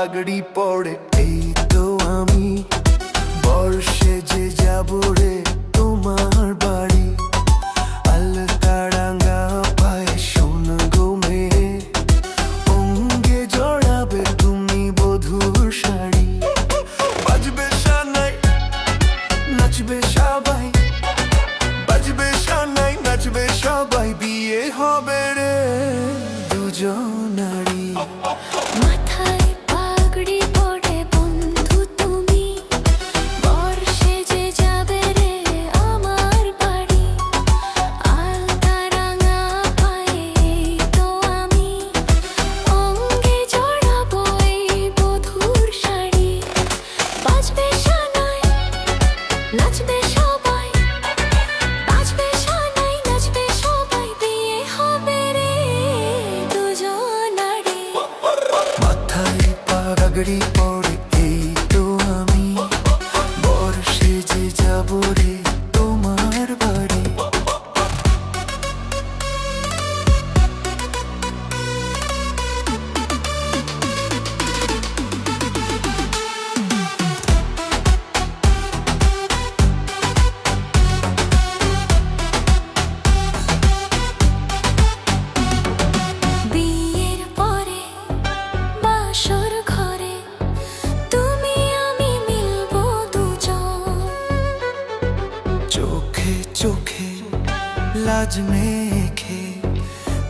পাগড়ি পড়ে এই তো আমি বর্ষে যে যাব রে তোমার বাড়ি। আলতারাঙ্গা পায়ে সোন গো মেয়ে, অঙ্গে জড়াবে তুমি বধূর শাড়ি। বাজবে সানাই নাচবে সবাই, বাজবে সানাই নাচবে সবাই, বিয়ে হবে রে দুজনারই। মাথায় পাগড়ি পড়ে বন্ধু তুমি, বর্ষে যে যাবে রে আমার বাড়ি। আলতারাঙ্গা পায়ে এই তো আমি, অঙ্গে জড়াবো এই বধূর শাড়ি। বাজবে সানাই নাচবে সবাই, বাজবে সানাই নাচবে সবাই, বিয়ে হবে রে দুজনারই। মাথায় পাগড়ি পড়ে এই তো আমি বর্ষে যে যাব রে তোমার বাড়ি। বিয়ের পরে বাসর ঘরে তুমি আমি মিলবো দুজন। চোখে চোখে লাজ মেখে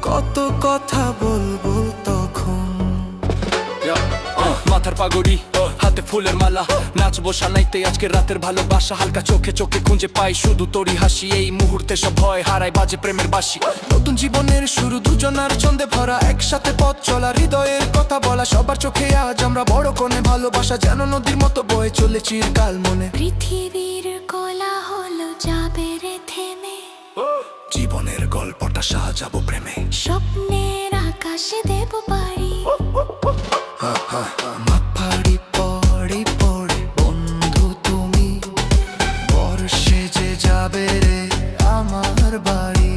কত কথা বলবো তখন। মাথার পাগড়ি হাতে ফুলের মালা, নাচবো সানাইতে আজকে রাতের ভালোবাসা। হালকা চোখে চোখে খুঁজে পাই শুধু তোরই হাসি, এই মুহূর্তে সব ভয় হারায় বাজে প্রেমের বাঁশি। নতুন জীবনের শুরু দুজনার ছন্দে ভরা, একসাথে পথ চলা হৃদয়ের কথা বলা। সবার চোখে আজ আমরা বড় কোণে, ভালোবাসা যেন নদীর মতো বয়ে চলে চিরকাল মনে। পৃথিবীর কোলাহল যাবে রে থেমে, জীবনের গল্পটা সাজাবো প্রেমে। স্বপ্নের আকাশে দেব পাড়ি। মাথাড়ি পড়ে পড়ে বন্ধু তুমি বর্ষে যে যাবে রে আমার বাড়ি।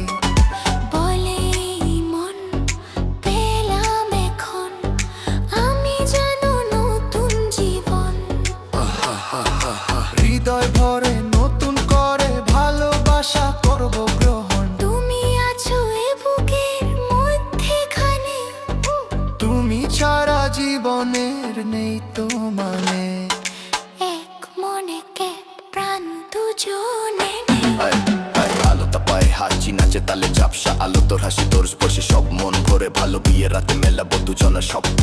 বলে এই মন পেলাম এখন আমি জানো নতুন জীবন। হৃদয় ভরে নতুন করে ভালোবাসা করব গ্রহণ। তুমি আছো এ বুকের মধ্যেখানে, তুমি ছাড়া জীবনের নেই তো মানে। এক মনে কে প্রাণ দুজনে নেই। আলো তাপায় হাঁচি নাচে তালে ঝাপসা আলো, তোর হাসি তোর স্পর্শে সব মন ভরে ভালো। বিয়ে রাতে মেলাবো দুজনের স্বপ্ন